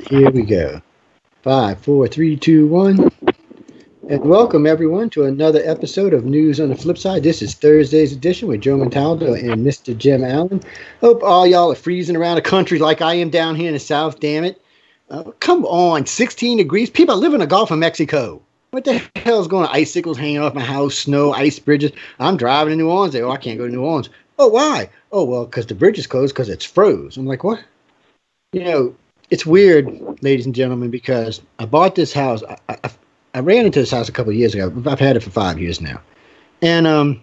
Here we go. 5, 4, 3, 2, 1. And welcome everyone to another episode of News on the Flipside. This is Thursday's edition with Joe Montaldo and Mr. Jim Allen. Hope all y'all are freezing around the country like I am down here in the South, damn it. Come on, 16 degrees. People live in the Gulf of Mexico. What the hell is going on? Icicles hanging off my house, snow, ice bridges. I'm driving to New Orleans. Oh, I can't go to New Orleans. Oh, why? Oh, well, because the bridge is closed because it's froze. I'm like, what? You know, it's weird, ladies and gentlemen, because I bought this house. I ran into this house a couple of years ago. I've had it for 5 years now. And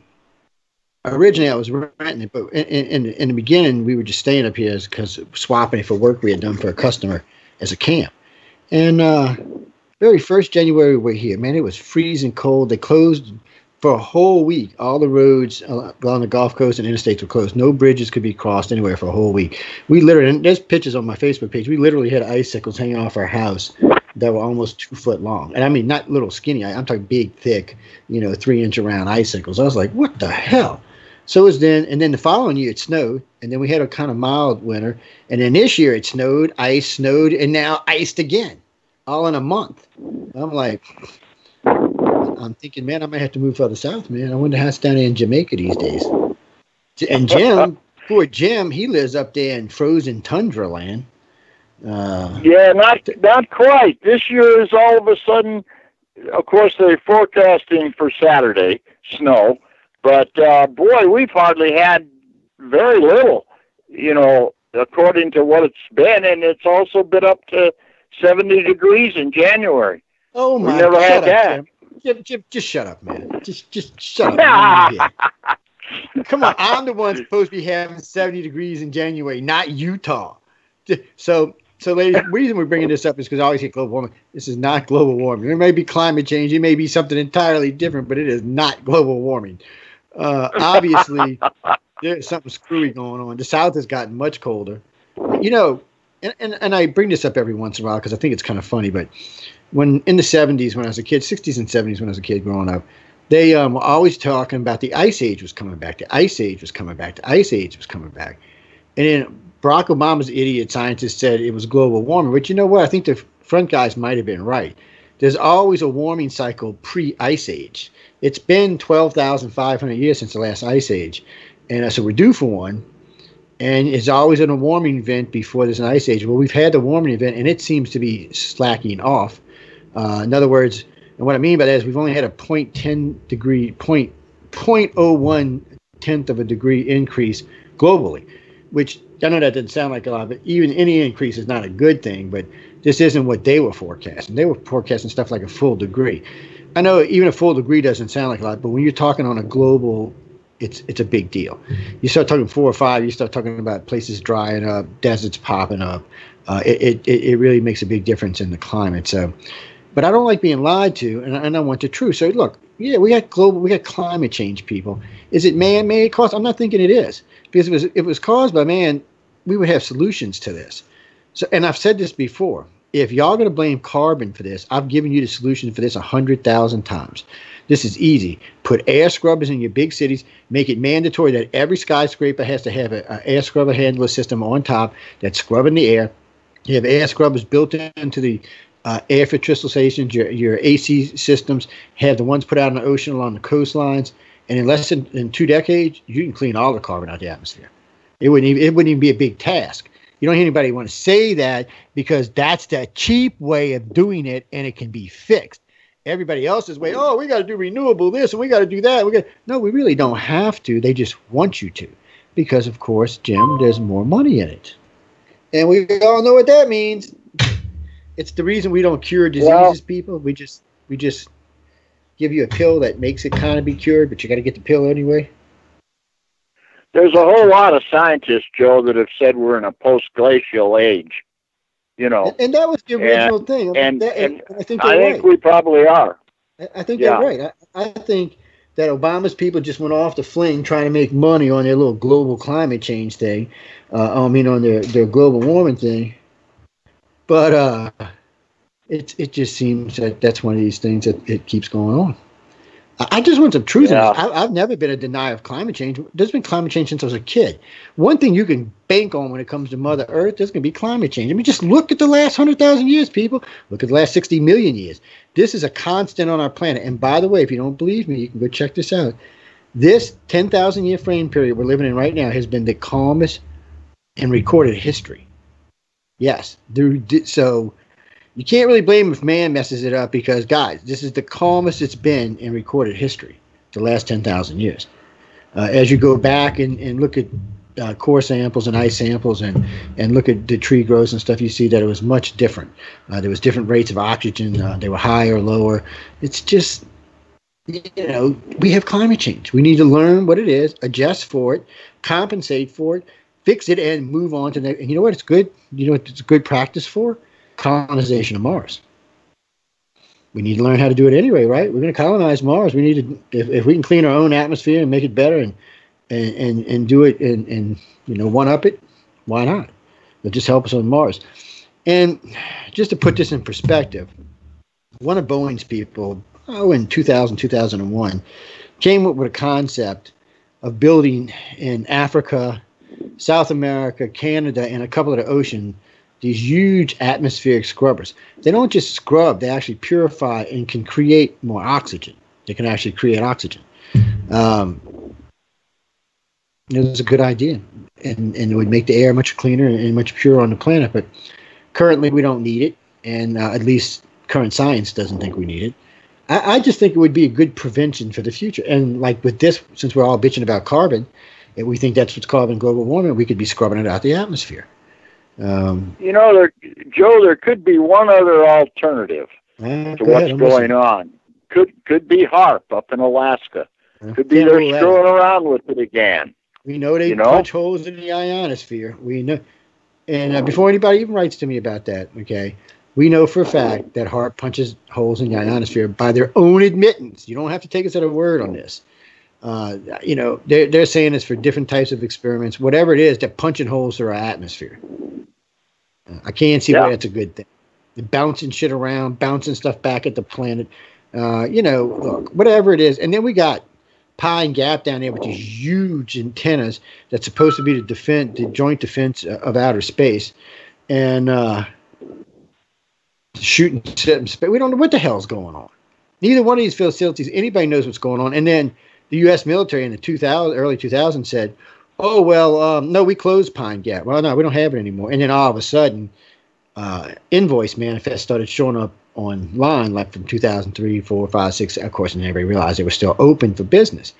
originally I was renting it, but in the beginning we were just staying up here because swapping it for work we had done for a customer as a camp. And very first January we're here. Man, it was freezing cold. They closed for a whole week. All the roads along the Gulf Coast and interstates were closed. No bridges could be crossed anywhere for a whole week. We literally, and there's pictures on my Facebook page, we literally had icicles hanging off our house that were almost 2 foot long. And I mean, not little skinny, I'm talking big, thick, 3-inch around icicles. I was like, what the hell? So it was then, and then the following year it snowed, and then we had a kind of mild winter. And then this year it snowed, and now iced again, all in a month. I'm like, I'm thinking, man, I might have to move further south, man. I wonder how it's down there in Jamaica these days. And Jim, poor Jim, he lives up there in frozen tundra land. Yeah, not quite. This year is all of a sudden, of course, they're forecasting for Saturday snow, but boy, we've hardly had very little, according to what it's been, and it's also been up to 70 degrees in January. Oh my! We never had that. Jim, just shut up, man. Just shut up. Come on, I'm the one supposed to be having 70 degrees in January, not Utah. So, ladies, the reason we're bringing this up is because I always get global warming. This is not global warming. There may be climate change. It may be something entirely different, but it is not global warming. Obviously, there's something screwy going on. The South has gotten much colder. And I bring this up every once in a while because I think it's kind of funny, but when in the 70s when I was a kid, 60s and 70s when I was a kid growing up, they were always talking about the Ice Age was coming back. The Ice Age was coming back. The Ice Age was coming back. And then Barack Obama's idiot scientist said it was global warming. But you know what? I think the front guys might have been right. There's always a warming cycle pre-Ice Age. It's been 12,500 years since the last Ice Age. And so we're due for one. And it's always in a warming event before there's an Ice Age. Well, we've had the warming event, and it seems to be slacking off. In other words, and what I mean by that is we've only had a 0.01 tenth of a degree increase globally, which I know that doesn't sound like a lot, but even any increase is not a good thing. But this isn't what they were forecasting. They were forecasting stuff like a full degree. I know even a full degree doesn't sound like a lot, but when you're talking on a global, it's a big deal. You start talking 4 or 5, you start talking about places drying up, deserts popping up. It really makes a big difference in the climate. So, but I don't like being lied to, and I want the truth. So look, yeah, we got climate change, people. Is it man-made cause? I'm not thinking it is, because if it was caused by man, we would have solutions to this. So, and I've said this before. If y'all going to blame carbon for this, I've given you the solution for this 100,000 times. This is easy. Put air scrubbers in your big cities. Make it mandatory that every skyscraper has to have an air scrubber handler system on top that's scrubbing the air. You have air scrubbers built into the air filtration stations. Your AC systems have the ones put out in the ocean along the coastlines. And in less than 2 decades, you can clean all the carbon out of the atmosphere. It wouldn't even be a big task. You don't hear anybody want to say that because that's the cheap way of doing it, and it can be fixed. Everybody else's way, oh, we got to do renewable this and we got to do that. No, we really don't have to. They just want you to, because of course, Jim, there's more money in it, and we all know what that means. It's the reason we don't cure diseases, people. We just give you a pill that makes it kind of be cured, but you got to get the pill anyway. There's a whole lot of scientists, Joe, that have said we're in a post-glacial age. And that was the original thing. And I think we probably are. I think you're right. I think that Obama's people just went off the fling trying to make money on their little global climate change thing. On their global warming thing. But it just seems that that's one of these things that it keeps going on. I just want some truth in this. I've never been a denier of climate change. There's been climate change since I was a kid. One thing you can bank on when it comes to Mother Earth, there's going to be climate change. I mean, just look at the last 100,000 years, people. Look at the last 60 million years. This is a constant on our planet. And by the way, if you don't believe me, you can go check this out. This 10,000 year frame period we're living in right now has been the calmest in recorded history. Yes. So you can't really blame if man messes it up because, guys, this is the calmest it's been in recorded history, the last 10,000 years. As you go back and look at core samples and ice samples and look at the tree growths and stuff, you see that it was much different. There was different rates of oxygen. They were higher or lower. It's just, we have climate change. We need to learn what it is, adjust for it, compensate for it, fix it, and move on to the. And you know what? It's good. You know what it's good practice for? Colonization of Mars. We need to learn how to do it anyway, right? We're going to colonize Mars. We need to, if we can clean our own atmosphere and make it better and do it and one up it, why not? It'll just help us on Mars. And just to put this in perspective, one of Boeing's people, in 2001, came up with a concept of building in Africa, South America, Canada, and a couple of the oceans these huge atmospheric scrubbers. They don't just scrub, they actually purify and can create more oxygen. They can actually create oxygen. It's a good idea. And it would make the air much cleaner and much purer on the planet. But currently we don't need it. And at least current science doesn't think we need it. I just think it would be a good prevention for the future. And like with this, since we're all bitching about carbon, and we think that's what's causing global warming, we could be scrubbing it out the atmosphere. Joe, there could be one other alternative to what's going on. Could be HAARP up in Alaska. Could be they're screwing around with it again. We know they punch holes in the ionosphere. We know, and before anybody even writes to me about that, okay, we know for a fact that HAARP punches holes in the ionosphere by their own admittance. You don't have to take us at a word on this. They're saying it's for different types of experiments, whatever it is, they're punching holes through our atmosphere. I can't see why that's a good thing. They're bouncing shit around, bouncing stuff back at the planet. Look, whatever it is. And then we got Pine Gap down there with these huge antennas that's supposed to be the joint defense of outer space. And shooting space. We don't know what the hell's going on. Neither one of these facilities, anybody knows what's going on. And then the U.S. military in the early 2000s said, oh, well, no, we closed Pine Gap. Well, no, we don't have it anymore. And then all of a sudden, invoice manifests started showing up online, like from 2003, 4, 5, 6. Of course, and everybody realized they were still open for business.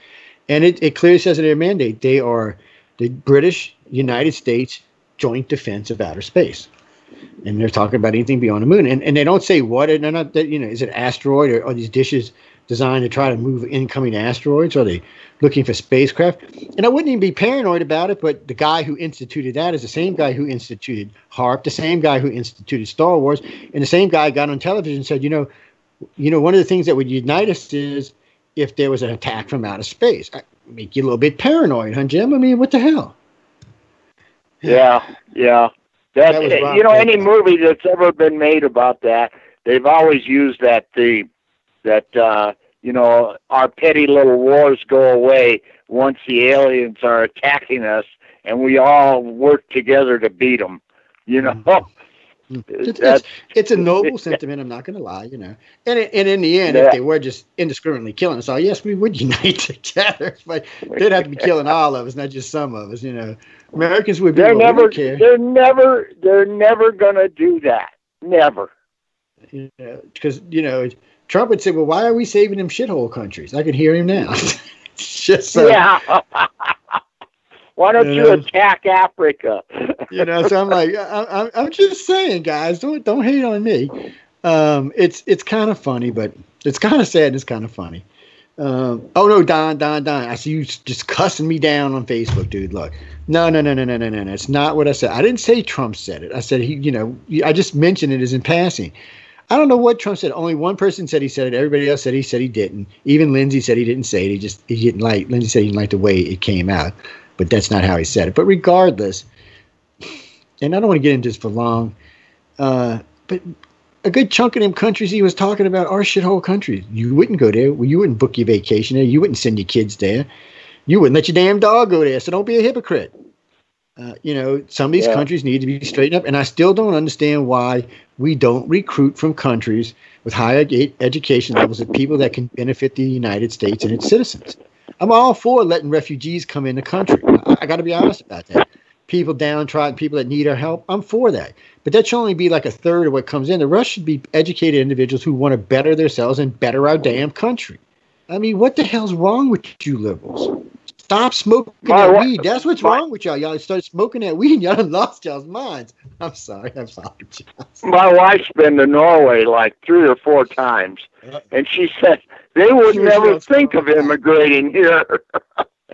And it clearly says in their mandate, they are the British United States Joint Defense of Outer Space. And they're talking about anything beyond the moon. And they don't say what, and they're not, is it asteroid or are these dishes designed to try to move incoming asteroids? Or are they looking for spacecraft? And I wouldn't even be paranoid about it, but the guy who instituted that is the same guy who instituted HAARP, the same guy who instituted Star Wars, and the same guy got on television and said, one of the things that would unite us is if there was an attack from outer space. I make you a little bit paranoid, huh, Jim? I mean, what the hell? Yeah. That any movie that's ever been made about that, they've always used that theme. That, our petty little wars go away once the aliens are attacking us and we all work together to beat them, It's a noble sentiment, I'm not going to lie, And in the end, if they were just indiscriminately killing us all, yes, we would unite together, but they'd have to be killing all of us, not just some of us, Americans would be They're never going to do that. Never. Because, Trump would say, well, why are we saving them shithole countries? I can hear him now. It's just so. Yeah. Why don't you attack Africa? So I'm like, I'm just saying, guys, don't hate on me. It's kind of funny, but it's kind of sad and it's kind of funny. Oh no, Don, I see you just cussing me down on Facebook, dude. Look, no. It's not what I said. I didn't say Trump said it. I said I just mentioned it as in passing. I don't know what Trump said. Only one person said he said it. Everybody else said he didn't. Even Lindsey said he didn't say it. Lindsey said he didn't like the way it came out, but that's not how he said it. But regardless, and I don't want to get into this for long, but a good chunk of them countries he was talking about are shithole countries. You wouldn't go there. You wouldn't book your vacation there. You wouldn't send your kids there. You wouldn't let your damn dog go there. So don't be a hypocrite. Some of these countries need to be straightened up. And I still don't understand why we don't recruit from countries with higher education levels of people that can benefit the United States and its citizens. I'm all for letting refugees come in the country. I got to be honest about that. People downtrodden, people that need our help, I'm for that. But that should only be like a third of what comes in. The rest should be educated individuals who want to better themselves and better our damn country. I mean, what the hell's wrong with you liberals? Stop smoking that weed. That's what's wrong with y'all. Y'all started smoking that weed and y'all done lost y'all's minds. I'm sorry. I apologize. My wife's been to Norway like 3 or 4 times, and she said they would never think of immigrating here.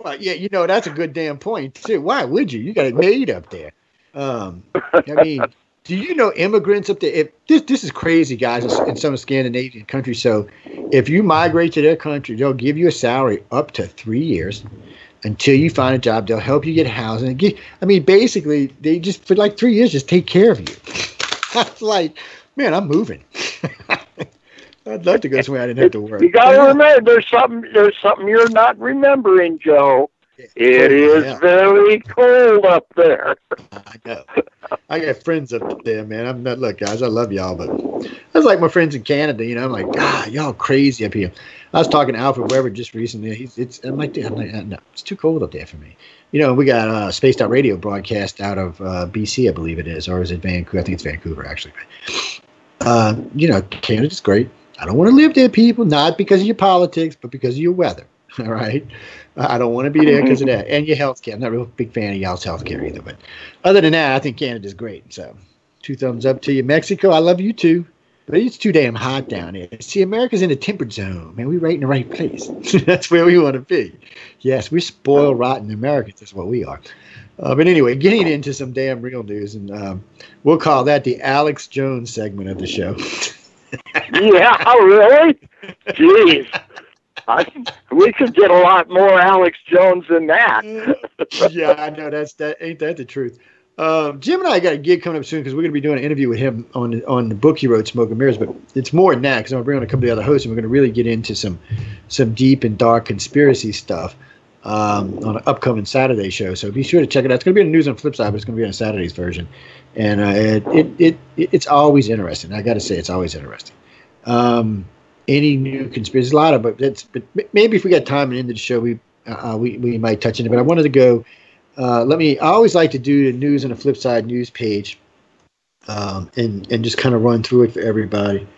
Well, yeah, that's a good damn point, too. Why would you? You got it made up there. I mean, do you know immigrants up there? This is crazy, guys, in some Scandinavian countries. So if you migrate to their country, they'll give you a salary up to 3 years until you find a job. They'll help you get housing. Basically, they just, for like 3 years, just take care of you. I was like, man, I'm moving. I'd love to go somewhere I didn't have to work. You got to remember, there's something you're not remembering, Joe. It is very cold up there. I know. I got friends up there, man. I'm not, look, guys, I love y'all, but that's like my friends in Canada. I'm like, y'all crazy up here. I was talking to Alfred Weber just recently. I'm like, no, it's too cold up there for me. We got Spaced Out Radio broadcast out of BC, I believe it is, or is it Vancouver? I think it's Vancouver, actually. Canada's great. I don't want to live there, people, not because of your politics, but because of your weather. All right. I don't want to be there because of that. And your health care. I'm not a real big fan of y'all's health care either. But other than that, I think Canada's great. So 2 thumbs up to you. Mexico, I love you too. But it's too damn hot down there. See, America's in the temperate zone, man. We're right in the right place. That's where we want to be. Yes, we're spoiled, rotten Americans. That's what we are. But anyway, getting into some damn real news. And we'll call that the Alex Jones segment of the show. Yeah, really? Jeez. We could get a lot more Alex Jones than that. Yeah, I know. Ain't that the truth? Jim and I got a gig coming up soon because we're going to be doing an interview with him on the book he wrote, Smoke and Mirrors. But it's more than that because I'm going to bring on a couple of other hosts and we're going to really get into some deep and dark conspiracy stuff on an upcoming Saturday show. So be sure to check it out. It's going to be in the news on Flipside, but it's going to be on Saturday's version. And it's always interesting. I got to say, it's always interesting. Any new conspiracy, a lot of, but maybe if we got time and into the show, we might touch on it. But I wanted to go. I always like to do the news on the Flipside news page, and just kind of run through it for everybody,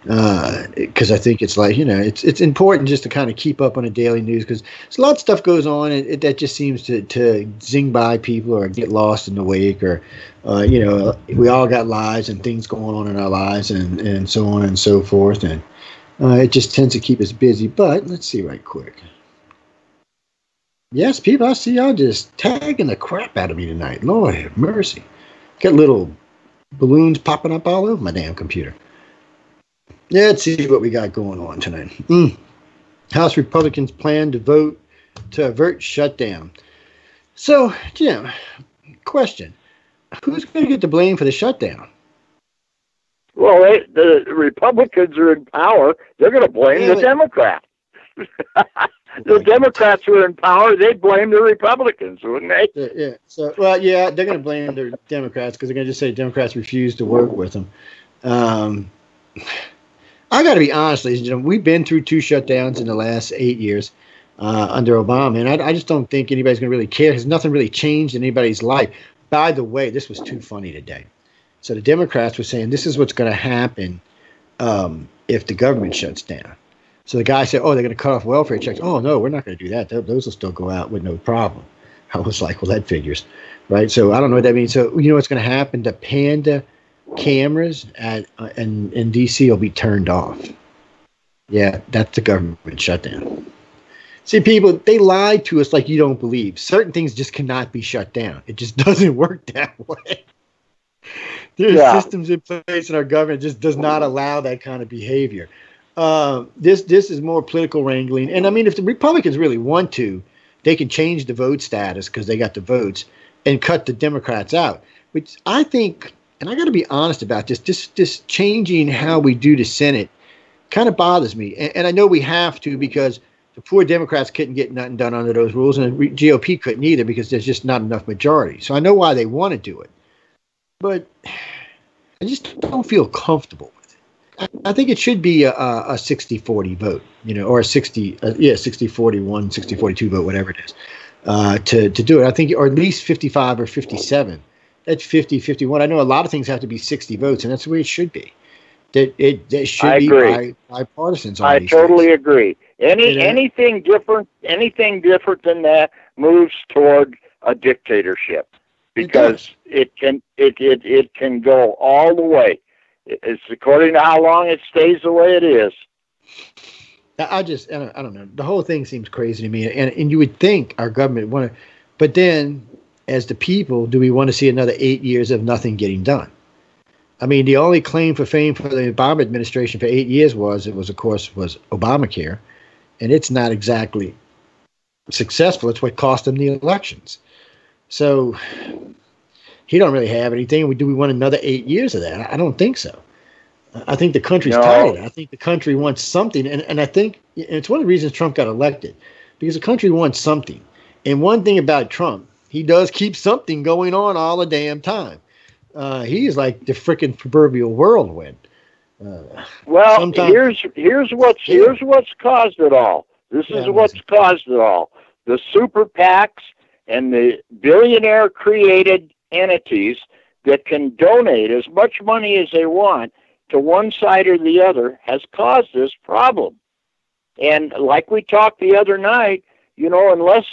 because I think it's like it's important just to kind of keep up on the daily news because a lot of stuff goes on that just seems to zing by people or get lost in the wake or we all got lives and things going on in our lives and so on and so forth and. It just tends to keep us busy, but let's see right quick. Yes, people, I see y'all just tagging the crap out of me tonight. Lord have mercy. Got little balloons popping up all over my damn computer. Yeah, let's see what we got going on tonight. House Republicans plan to vote to avert shutdown. So, Jim, question. Who's going to get the blame for the shutdown? Well, the Republicans are in power. They're going to blame the Democrats. The Democrats were in power. They'd blame the Republicans, wouldn't they? Yeah. So, well, yeah, they're going to blame the Democrats because they're going to just say Democrats refuse to work with them. I got to be honest, ladies and gentlemen. We've been through 2 shutdowns in the last 8 years under Obama, and I just don't think anybody's going to really care because nothing really changed in anybody's life. By the way, this was too funny today. So the Democrats were saying this is what's going to happen if the government shuts down. So the guy said, they're going to cut off welfare checks. Oh, no, we're not going to do that. Those will still go out with no problem. I was like, well, that figures, right? So I don't know what that means. So you know what's going to happen? The Panda cameras in D.C. will be turned off. Yeah, that's the government shutdown. See, people, they lied to us like you don't believe. Certain things just cannot be shut down. It just doesn't work that way. There's systems in place in our government just does not allow that kind of behavior. This is more political wrangling. And I mean, if the Republicans really want to, they can change the vote status because they got the votes and cut the Democrats out. Which I think and I got to be honest about this. This changing how we do the Senate kind of bothers me. And I know we have to because the poor Democrats couldn't get nothing done under those rules, and the GOP couldn't either because there's just not enough majority. So I know why they want to do it. But I just don't feel comfortable with it. I think it should be a 60-40 vote, or a 60-41, 60-42 vote, whatever it is, to do it. I think, or at least 55 or 57. That's 50-51. I know a lot of things have to be 60 votes, and that's the way it should be. That should be bipartisan. I totally agree. Anything different than that moves toward a dictatorship, because it can go all the way. It's according to how long it stays the way it is. I don't know. The whole thing seems crazy to me, and you would think our government want to, but then as the people, do we want to see another 8 years of nothing getting done? I mean, the only claim for fame for the Obama administration for 8 years was Obamacare, and it's not exactly successful. It's what cost them the elections. So he don't really have anything. Do we want another 8 years of that? I don't think so. I think the country's tired. I think the country wants something, and I think it's one of the reasons Trump got elected, because the country wants something. And one thing about Trump, he does keep something going on all the damn time. He is like the freaking proverbial whirlwind. Well, here's what's caused it all. This is what's caused it all. The super PACs and the billionaire created entities that can donate as much money as they want to one side or the other has caused this problem. And like we talked the other night, unless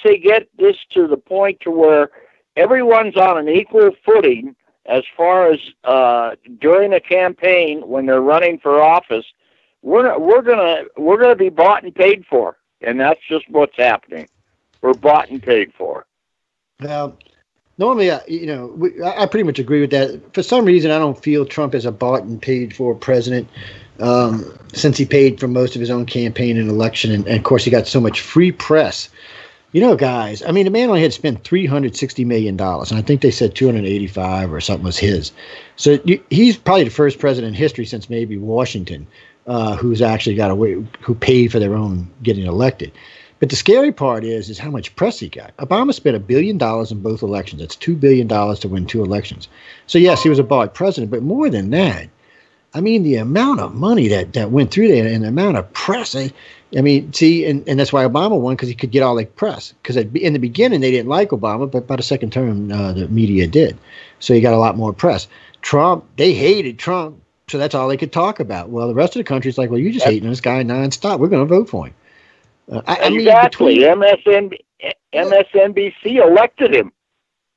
they get this to the point to where everyone's on an equal footing as far as during a campaign when they're running for office, we're gonna be bought and paid for, and that's just what's happening. We're bought and paid for. Well, normally, I pretty much agree with that. For some reason, I don't feel Trump is a bought and paid for president, since he paid for most of his own campaign and election, and of course he got so much free press. Guys, I mean, the man only had spent $360 million, and I think they said 285 or something was his. So he's probably the first president in history since maybe Washington who's actually got away, who paid for their own getting elected. But the scary part is how much press he got. Obama spent $1 billion in both elections. That's $2 billion to win 2 elections. So, yes, he was a bought president, but more than that, I mean, the amount of money that went through there and the amount of press. I mean, see, and that's why Obama won, because he could get all the press. Because in the beginning, they didn't like Obama, but by the second term, the media did. So he got a lot more press. Trump, they hated Trump, so that's all they could talk about. Well, the rest of the country's like, well, you're just hating this guy nonstop. We're going to vote for him. Exactly. MSNBC elected him.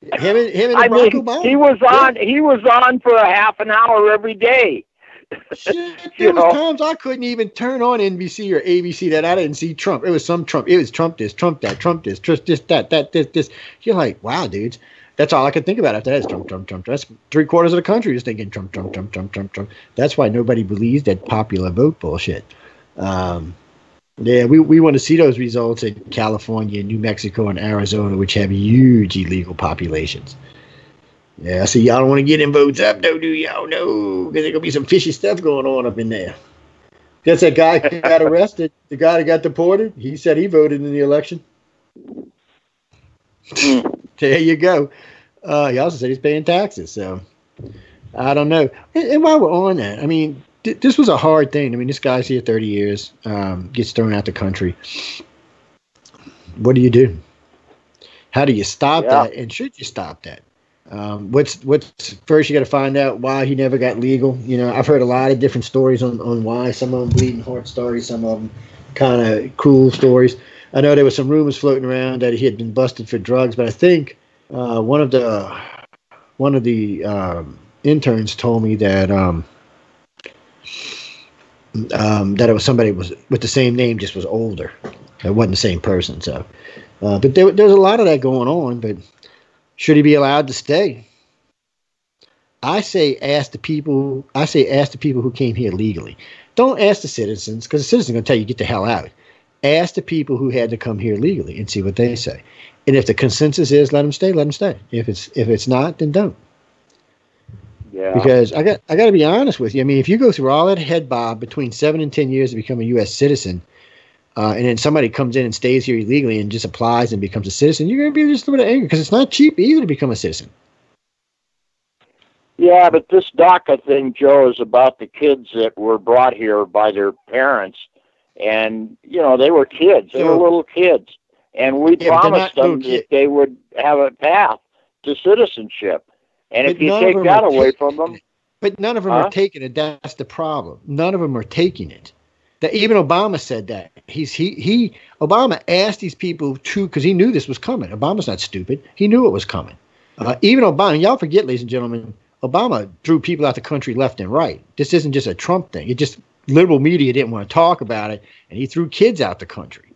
Him and Barack Obama. He was on for a half an hour every day. There was times I couldn't even turn on NBC or ABC that I didn't see Trump. It was some Trump. It was Trump this, Trump that, Trump this, this, that, this. You're like, wow, dudes. That's all I could think about after that is Trump, Trump, Trump. That's 3/4 of the country is thinking Trump, Trump, Trump, Trump, Trump, Trump. That's why nobody believes that popular vote bullshit. Yeah, we want to see those results in California, New Mexico, and Arizona, which have huge illegal populations. Yeah, so y'all don't want to get them votes up, though, do y'all? No, because there's going to be some fishy stuff going on up in there. That's that guy who got arrested, the guy that got deported. He said he voted in the election. There you go. He also said he's paying taxes, so I don't know. And while we're on that, I mean, this was a hard thing. I mean, this guy's here 30 years, gets thrown out the country. What do you do? How do you stop that? And should you stop that? What's first? You got to find out why he never got legal. I've heard a lot of different stories on why. Some of them bleeding heart stories. Some of them kind of cruel stories. I know there were some rumors floating around that he had been busted for drugs, but I think one of the interns told me that that it was somebody was with the same name, just was older. It wasn't the same person. So, but there's a lot of that going on. But should he be allowed to stay? I say ask the people who came here legally. Don't ask the citizens, because the citizens are going to tell you get the hell out. Ask the people who had to come here legally and see what they say. And if the consensus is let them stay, let them stay. If it's not, then don't. Yeah. Because I got to be honest with you. I mean, if you go through all that head bob between 7 and 10 years to become a U.S. citizen, and then somebody comes in and stays here illegally and just applies and becomes a citizen, you're going to be just a little angry because it's not cheap either to become a citizen. Yeah, but this DACA thing, Joe, is about the kids that were brought here by their parents. And, you know, they were kids. They were little kids. And we promised them that they would have a path to citizenship. And if you take that away from them... But none of them are taking it. That's the problem. None of them are taking it. That even Obama said that. Obama asked these people to, because he knew this was coming. Obama's not stupid. He knew it was coming. Even Obama, y'all forget, ladies and gentlemen, Obama threw people out the country left and right. This isn't just a Trump thing. It just liberal media didn't want to talk about it, and he threw kids out the country.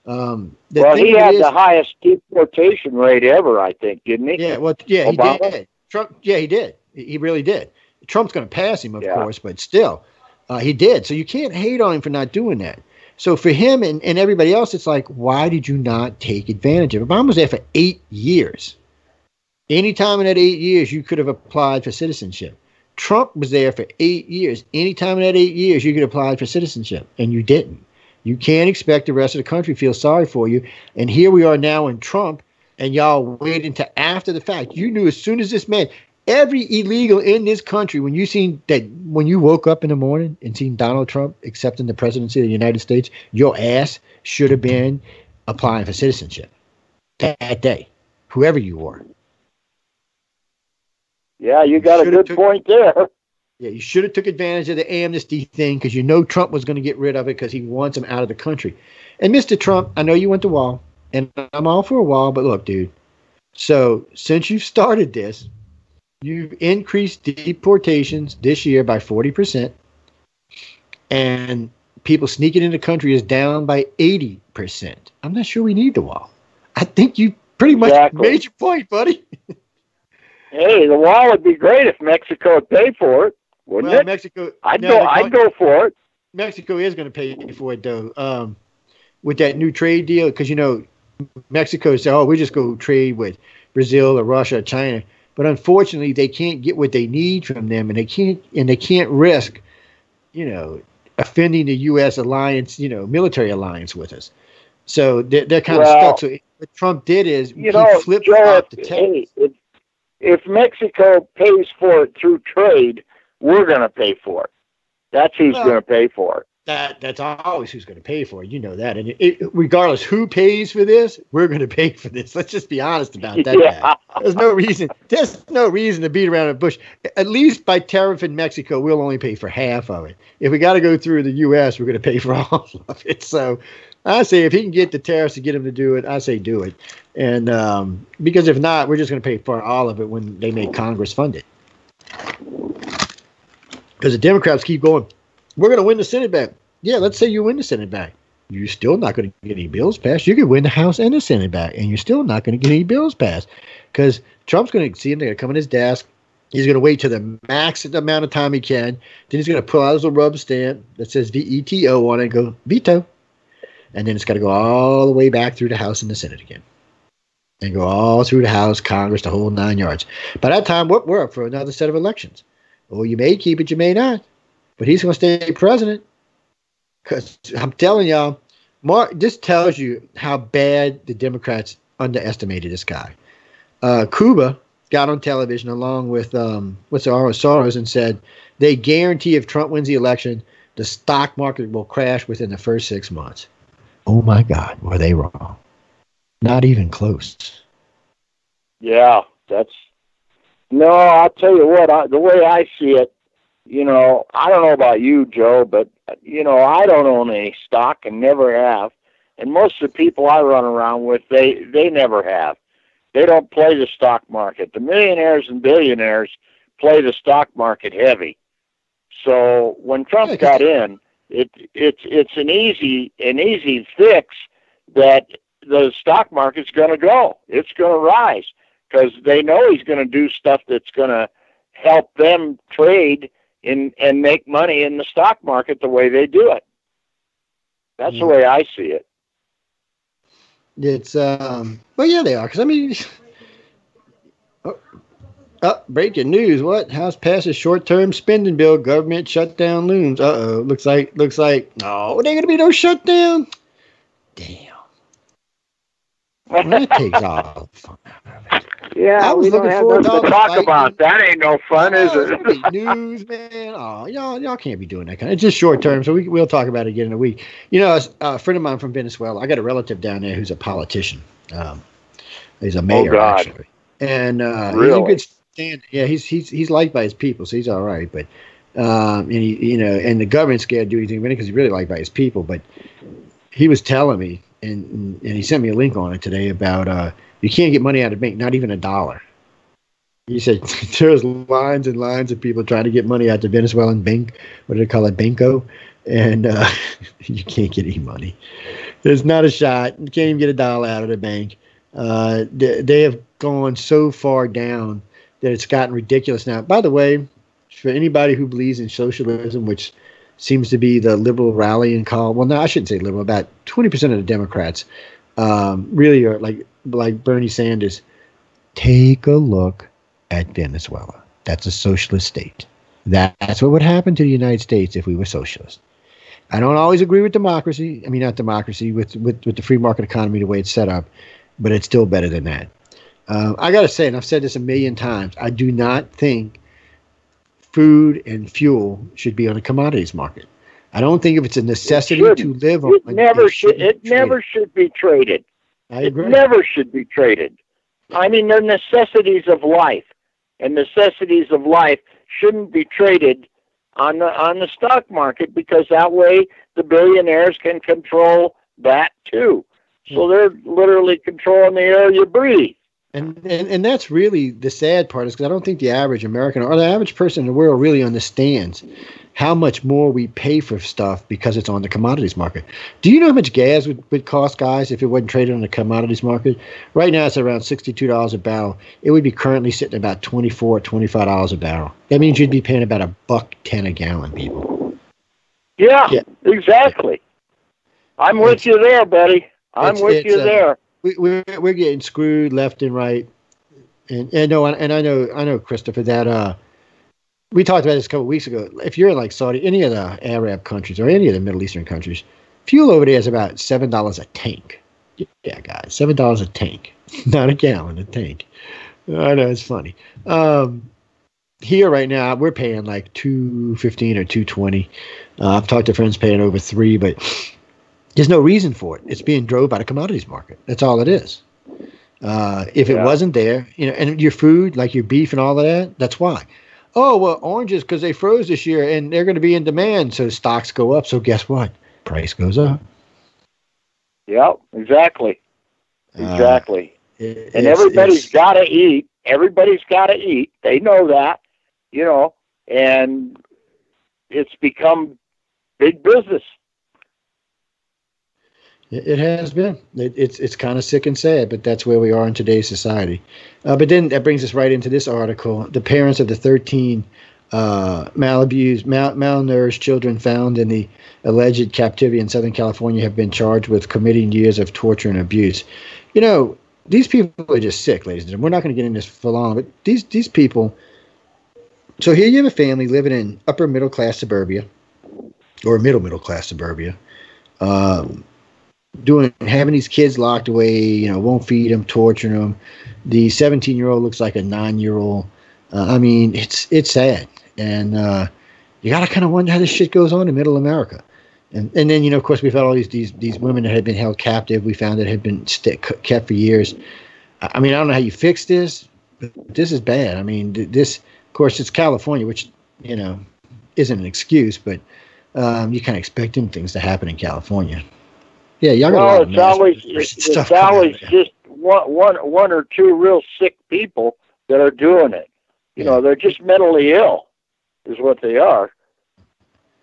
Well, he had the highest deportation rate ever, I think, didn't he? Yeah, well, yeah, Obama? He did. Trump, yeah, he did. He really did. Trump's going to pass him, of course, but still, he did. So you can't hate on him for not doing that. So for him and everybody else, it's like, why did you not take advantage of it? Obama was there for 8 years. Anytime in that 8 years, you could have applied for citizenship. Trump was there for 8 years. Anytime in that 8 years, you could apply for citizenship, and you didn't. You can't expect the rest of the country to feel sorry for you. And here we are now in Trump, and y'all wait until after the fact. You knew as soon as this man, every illegal in this country, when you woke up in the morning and seen Donald Trump accepting the presidency of the United States, your ass should have been applying for citizenship that day, whoever you were. Yeah, you got a good point there. Yeah, you should have took advantage of the amnesty thing because you know Trump was going to get rid of it because he wants him out of the country. And Mr. Trump, I know you went to wall, and I'm all for a wall, but look, dude. So since you've started this, you've increased deportations this year by 40%, and people sneaking into the country is down by 80%. I'm not sure we need the wall. I think you pretty much made your point, buddy. Hey, the wall would be great if Mexico would pay for it, wouldn't it? Mexico, I'd go for it. Mexico is going to pay for it, though, with that new trade deal, because, you know, Mexico said, oh, we just go trade with Brazil or Russia or China. But unfortunately, they can't get what they need from them, and they can't risk, you know, offending the U.S. alliance, you know, military alliance with us. So they're kind of stuck. So what Trump did is he flip-flopped the tariffs. If Mexico pays for it through trade, we're going to pay for it. That's who's going to pay for it. That's always who's going to pay for it. You know that. And regardless who pays for this, we're going to pay for this. Let's just be honest about that. Yeah. There's no reason to beat around the bush. At least by tariff in Mexico, we'll only pay for half of it. If we got to go through the U.S., we're going to pay for all of it. So I say if he can get the tariffs to get him to do it, I say do it. And because if not, we're just going to pay for all of it when they make Congress fund it. Because the Democrats keep going, we're going to win the Senate back. Yeah, let's say you win the Senate back. You're still not going to get any bills passed. You could win the House and the Senate back, and you're still not going to get any bills passed. Because Trump's going to see him, they're going to come on his desk. He's going to wait till the max amount of time he can. Then he's going to pull out his little rubber stamp that says VETO on it and go, veto. And then it's got to go all the way back through the House and the Senate again. And go all through the House, Congress, the whole 9 yards. By that time, we're up for another set of elections. Well, you may keep it, you may not. But he's going to stay president. Because I'm telling y'all, this tells you how bad the Democrats underestimated this guy. Cuba got on television along with Soros and said they guarantee if Trump wins the election, the stock market will crash within the first 6 months. Oh, my God, were they wrong? Not even close. Yeah, I'll tell you what, the way I see it, you know, I don't know about you, Joe, but, you know, I don't own any stock and never have. And most of the people I run around with, they never have. They don't play the stock market. The millionaires and billionaires play the stock market heavy. So when Trump got in, it's an easy fix that the stock market's going to go. It's going to rise because they know he's going to do stuff that's going to help them trade and make money in the stock market the way they do it. That's the way I see it. It's well, yeah, they are. Because I mean, breaking news. What? House passes short-term spending bill. Government shutdown looms. Uh-oh. Looks like, no, there going to be no shutdown. Damn. Well, that takes all the fun out of it. Yeah, I was looking forward to talk about. That ain't no fun, is it? News, man. Oh, y'all can't be doing that kind of. It's just short-term, so we'll talk about it again in a week. You know, a friend of mine from Venezuela, I got a relative down there who's a politician. He's a mayor, actually. And really? He's a good stand. Yeah, he's liked by his people, so he's all right. But and and the government's scared to do anything with it because he's really liked by his people. But he was telling me, and he sent me a link on it today about you can't get money out of the bank, not even $1. He said there's lines and lines of people trying to get money out the Venezuelan bank. What do they call it, Banco? And you can't get any money. There's not a shot. You can't even get $1 out of the bank. They have gone so far down that it's gotten ridiculous now. By the way, for anybody who believes in socialism, which seems to be the liberal rallying call, well, no, I shouldn't say liberal. About 20% of the Democrats really are like Bernie Sanders. Take a look at Venezuela. That's a socialist state. That's what would happen to the United States if we were socialist. I don't always agree with democracy. I mean, not democracy, with the free market economy, the way it's set up, but it's still better than that. I got to say, and I've said this a million times, I do not think food and fuel should be on a commodities market. I don't think if it's a necessity to live on. It never should be traded. I agree. It never should be traded. I mean, they're necessities of life, and necessities of life shouldn't be traded on the stock market, because that way the billionaires can control that too. So they're literally controlling the air you breathe. And that's really the sad part, is because I don't think the average American or the average person in the world really understands how much more we pay for stuff because it's on the commodities market. Do you know how much gas would cost, guys, if it wasn't traded on the commodities market? Right now it's around $62 a barrel. It would be currently sitting at about $24, $25 a barrel. That means you'd be paying about $1.10 a gallon, people. Yeah. Exactly. I'm with you there, buddy. I'm with you there. We're getting screwed left and right, and I know Christopher, that we talked about this a couple of weeks ago. If you're in like Saudi, any of the Arab countries or any of the Middle Eastern countries, fuel over there is about $7 a tank. Yeah, guys, $7 a tank, not a gallon, a tank. I know, it's funny. Here right now we're paying like $2.15 or $2.20. I've talked to friends paying over $3, but there's no reason for it. It's being drove by the commodities market. That's all it is. If it wasn't there, and your food, like your beef and all of that, that's why. Oh, well, oranges, because they froze this year and they're going to be in demand, so stocks go up. So guess what? Price goes up. Yep, exactly. Exactly. And everybody's got to eat. Everybody's got to eat. They know that, and it's become big business. It has been. It's kind of sick and sad, but that's where we are in today's society. But then that brings us right into this article. The parents of the 13 malnourished children found in the alleged captivity in Southern California have been charged with committing years of torture and abuse. These people are just sick, ladies and gentlemen. We're not going to get into this for long, but these people. So here you have a family living in upper middle class suburbia, or middle class suburbia. Having these kids locked away, won't feed them, torturing them. The 17-year-old looks like a 9-year-old. I mean, it's sad, and you got to kind of wonder how this shit goes on in Middle America. And then of course we've had all these women that had been held captive. We found that had been kept for years. I mean, I don't know how you fix this, but this is bad. I mean, this, of course, it's California, which isn't an excuse, but you kind of expecting things to happen in California. Yeah, y'all got it's always just one or two real sick people that are doing it. They're just mentally ill, is what they are.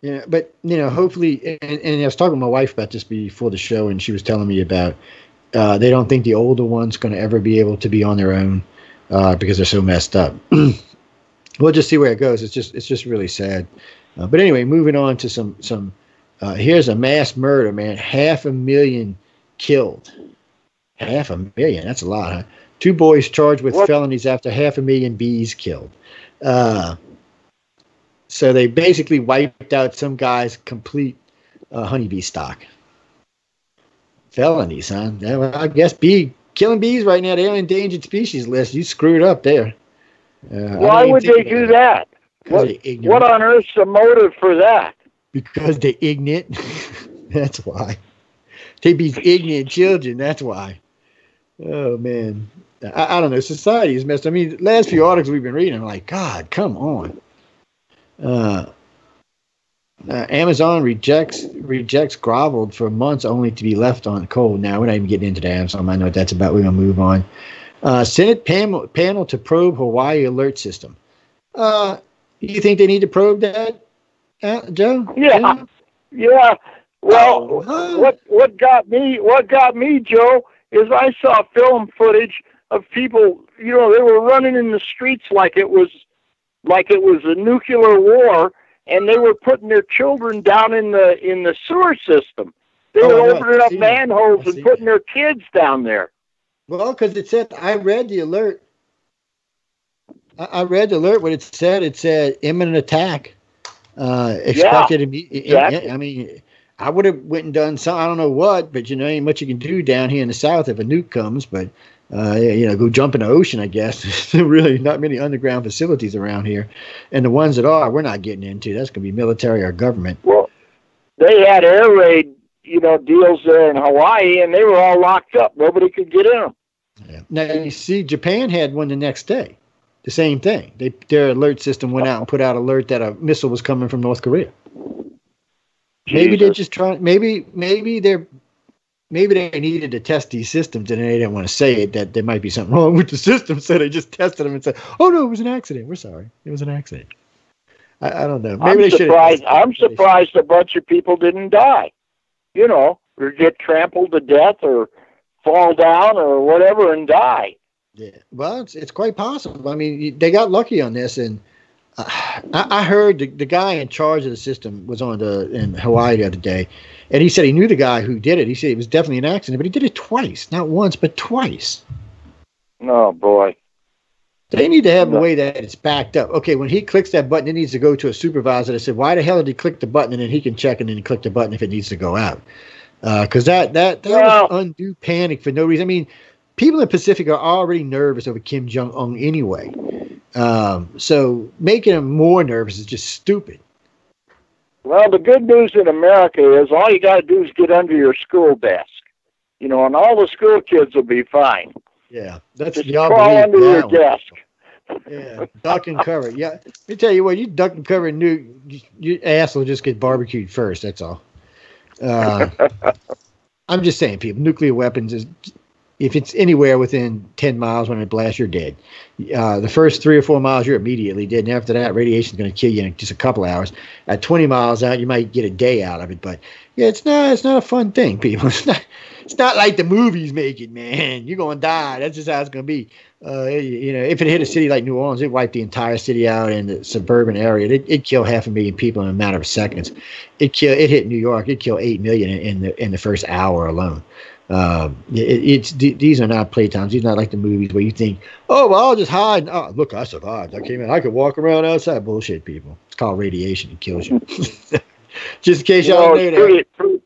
Yeah, but hopefully, and I was talking to my wife about this before the show, and she was telling me about they don't think the older one's going to ever be able to be on their own because they're so messed up. We'll just see where it goes. It's just really sad. But anyway, moving on to some. Here's a mass murder, man. 500,000 killed. 500,000. That's a lot, huh? 2 boys charged with felonies after 500,000 bees killed. So they basically wiped out some guy's complete honeybee stock. Felonies, huh? Yeah, well, I guess killing bees right now, they're on endangered species list. You screwed up there. Why would they do that? What on earth's the motive for that? Because they're ignorant. That's why. They be ignorant children. That's why. Oh, man. I don't know. Society is messed up. I mean, the last few articles we've been reading, I'm like, God, come on. Amazon rejects groveled for months only to be left on cold. Now, we're not even getting into the Amazon. I know what that's about. We're going to move on. Senate panel to probe Hawaii alert system. You think they need to probe that, Joe? Yeah. Well, what got me, Joe, is I saw film footage of people. You know, they were running in the streets like it was a nuclear war, and they were putting their children down in the sewer system. They were opening up manholes and putting their kids down there. Well, because it said, I read the alert. I read the alert. What it said imminent attack. Expected immediately. Exactly. I mean, I would have went and done some. I don't know what, but ain't much you can do down here in the South if a nuke comes. But go jump in the ocean. I guess there's really not many underground facilities around here, and the ones that are, we're not getting into. That's going to be military or government. Well, they had air raid, deals there in Hawaii, and they were all locked up. Nobody could get in them. Yeah. Now you see, Japan had one the next day. The same thing. Their alert system went out and put out alert that a missile was coming from North Korea. Maybe they're just trying. Maybe they needed to test these systems, and they didn't want to say it that there might be something wrong with the system, so they just tested them and said, "Oh no, it was an accident. We're sorry, it was an accident." I don't know. Maybe they should. I'm surprised a bunch of people didn't die. Or get trampled to death, or fall down, or whatever, and die. Yeah, well, it's quite possible. I mean, they got lucky on this, and I heard the guy in charge of the system was in Hawaii the other day, and he said he knew the guy who did it. He said it was definitely an accident, but he did it twice, not once, but twice. Oh boy! They need to have a way that it's backed up. Okay, when he clicks that button, it needs to go to a supervisor that said, "Why the hell did he click the button?" And then he can check and then click the button if it needs to go out. Because that was undue panic for no reason. I mean, people in the Pacific are already nervous over Kim Jong-un anyway. So making them more nervous is just stupid. Well, the good news in America is all you got to do is get under your school desk, and all the school kids will be fine. Yeah, that's just crawl under your desk. Yeah, duck and cover. Yeah, let me tell you what, you duck and cover, your ass will just get barbecued first. That's all. I'm just saying, people, nuclear weapons is, if it's anywhere within 10 miles when it blasts, you're dead. The first 3 or 4 miles, you're immediately dead. And after that, radiation is going to kill you in just a couple hours. At 20 miles out, you might get a day out of it. But yeah, it's not a fun thing, people. It's not like the movies make it, man. You're going to die. That's just how it's going to be. If it hit a city like New Orleans, it wiped the entire city out in the suburban area. It'd kill 500,000 people in a matter of seconds. It hit New York. It killed 8 million in the first hour alone. These are not playtimes. These are not like the movies where you think, oh, well, I'll just hide. Oh, look, I survived. I came in. I could walk around outside. Bullshit, people. It's called radiation. It kills you. Just in case y'all knew that.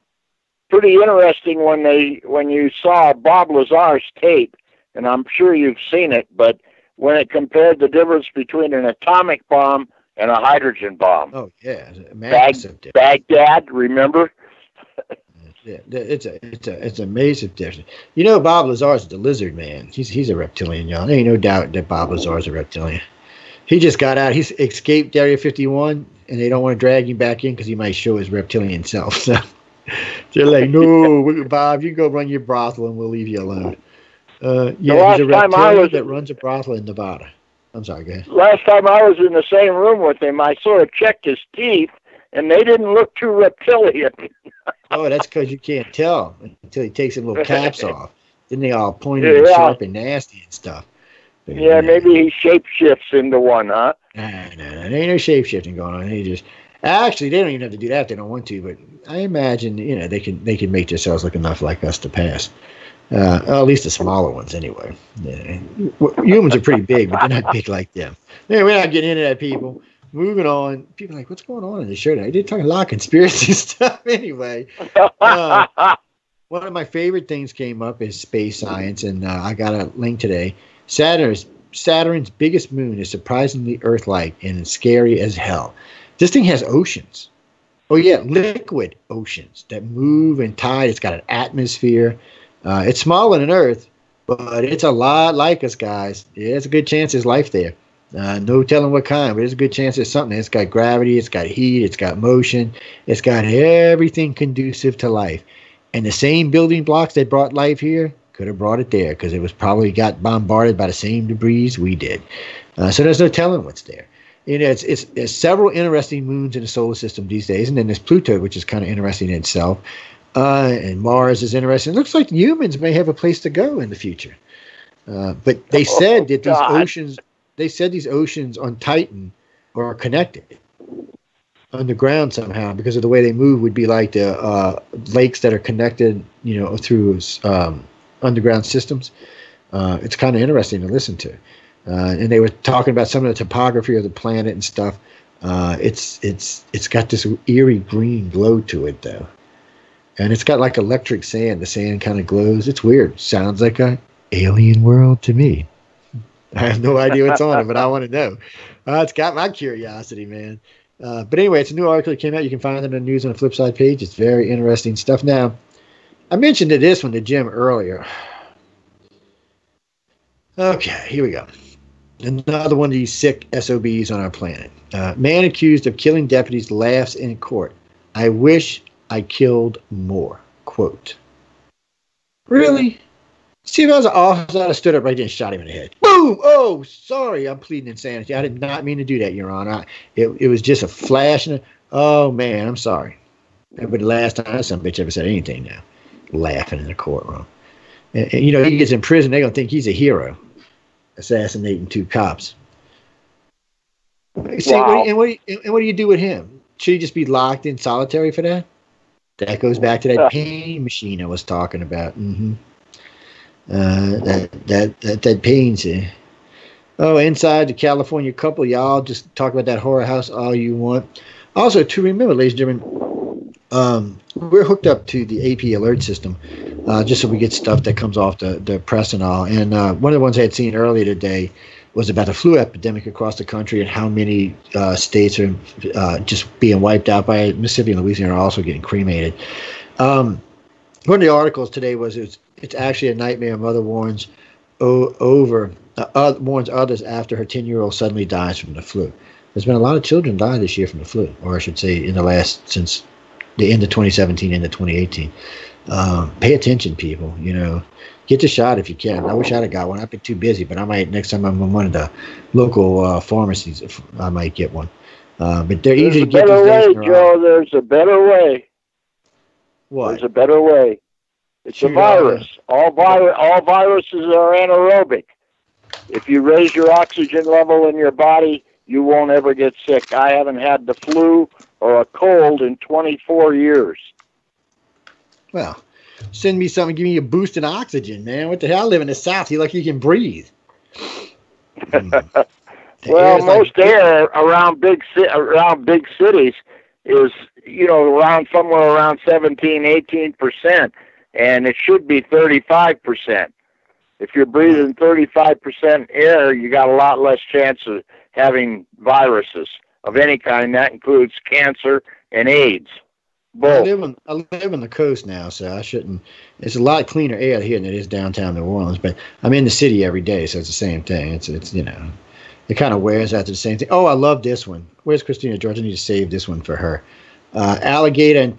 Pretty interesting when you saw Bob Lazar's tape, and I'm sure you've seen it, but when it compared the difference between an atomic bomb and a hydrogen bomb. Oh, yeah. Massive difference. Baghdad, remember? Yeah, it's a massive difference. Bob Lazar's the lizard man. He's a reptilian, y'all. There ain't no doubt that Bob Lazar's a reptilian. He just got out. He's escaped Area 51, and they don't want to drag him back in because he might show his reptilian self. So they're like, no, Bob, you go run your brothel, and we'll leave you alone. He's a reptilian that runs a brothel in Nevada. I'm sorry, go ahead. Last time I was in the same room with him, I sort of checked his teeth, and they didn't look too reptilian. Oh, that's because you can't tell until he takes some little caps off. Then they all pointed and sharp and nasty and stuff. But, maybe he shapeshifts into one, huh? No, there ain't no shapeshifting going on. Actually, they don't even have to do that. They don't want to, but I imagine, they can make themselves look enough like us to pass. At least the smaller ones, anyway. Yeah. Humans are pretty big, but they're not big like them. Anyway, we're not getting into that, people. Moving on. People are like, what's going on in the show today? They're talking a lot of conspiracy stuff anyway. One of my favorite things came up is space science, and I got a link today. Saturn's biggest moon is surprisingly Earth-like and scary as hell. This thing has oceans. Oh, yeah, liquid oceans that move and tide. It's got an atmosphere. It's smaller than Earth, but it's a lot like us, guys. Yeah, there's a good chance there's life there. No telling what kind, but there's a good chance there's something. It's got gravity, it's got heat, it's got motion, it's got everything conducive to life. And the same building blocks that brought life here could have brought it there because it was probably got bombarded by the same debris we did. So there's no telling what's there. You know, there's several interesting moons in the solar system these days, and then there's Pluto, which is kind of interesting in itself. And Mars is interesting. It looks like humans may have a place to go in the future. But they said that these oceans on Titan are connected underground somehow because of the way they move would be like the lakes that are connected, you know, through underground systems. It's kind of interesting to listen to. And they were talking about some of the topography of the planet and stuff. It's got this eerie green glow to it, though. And it's got like electric sand. The sand kind of glows. It's weird. Sounds like an alien world to me. I have no idea what's on it, but I want to know. It's got my curiosity, man. But anyway, it's a new article that came out. You can find it on the News on the Flipside page. It's very interesting stuff. Now, I mentioned this one to Jim earlier. Okay, here we go. Another one of these sick SOBs on our planet. Man accused of killing deputies laughs in court. I wish I killed more. Quote. Really? See, if I was an officer, I'd have stood up right there and shot him in the head. Boom! Oh, sorry, I'm pleading insanity. I did not mean to do that, Your Honor. It was just a flash. Oh, man, I'm sorry. But the last time some bitch ever said anything now. Laughing in the courtroom. And, you know, he gets in prison, they're going to think he's a hero. Assassinating 2 cops. See, wow. What do you do with him? Should he just be locked in solitary for that? That goes back to that pain machine I was talking about. Mm-hmm. That pains you. Oh, inside the California couple, y'all just talk about that horror house all you want. Also, to remember, ladies and gentlemen, we're hooked up to the AP alert system just so we get stuff that comes off the press and all. And one of the ones I had seen earlier today was about the flu epidemic across the country and how many states are just being wiped out by it. Mississippi and Louisiana are also getting cremated. One of the articles today was it's actually a nightmare. A mother warns warns others after her 10-year-old suddenly dies from the flu. There's been a lot of children die this year from the flu, or I should say since the end of 2017 into 2018. Pay attention, people. You know, get the shot if you can. I wish I'd have got one. I've been too busy, but I might next time I'm in one of the local pharmacies. I might get one. But they're easy to get. There's a better way, Joe. There's a better way. What? There's a better way. It's a virus. All viruses are anaerobic. If you raise your oxygen level in your body, you won't ever get sick. I haven't had the flu or a cold in 24 years. Well, send me something, give me a boost in oxygen, man. What the hell? I live in the South. You you can breathe. Well, most air around big cities is, you know, around somewhere around 17-18%, and it should be 35%. If you're breathing 35% air, you got a lot less chance of having viruses of any kind. That includes cancer and AIDS. Both. I live on the coast now, so I shouldn't. It's a lot cleaner air here than it is downtown New Orleans. But I'm in the city every day, so it's the same thing. It's you know, it kind of wears out to the same thing. Oh, I love this one. Where's Christina George? I need to save this one for her. Alligator and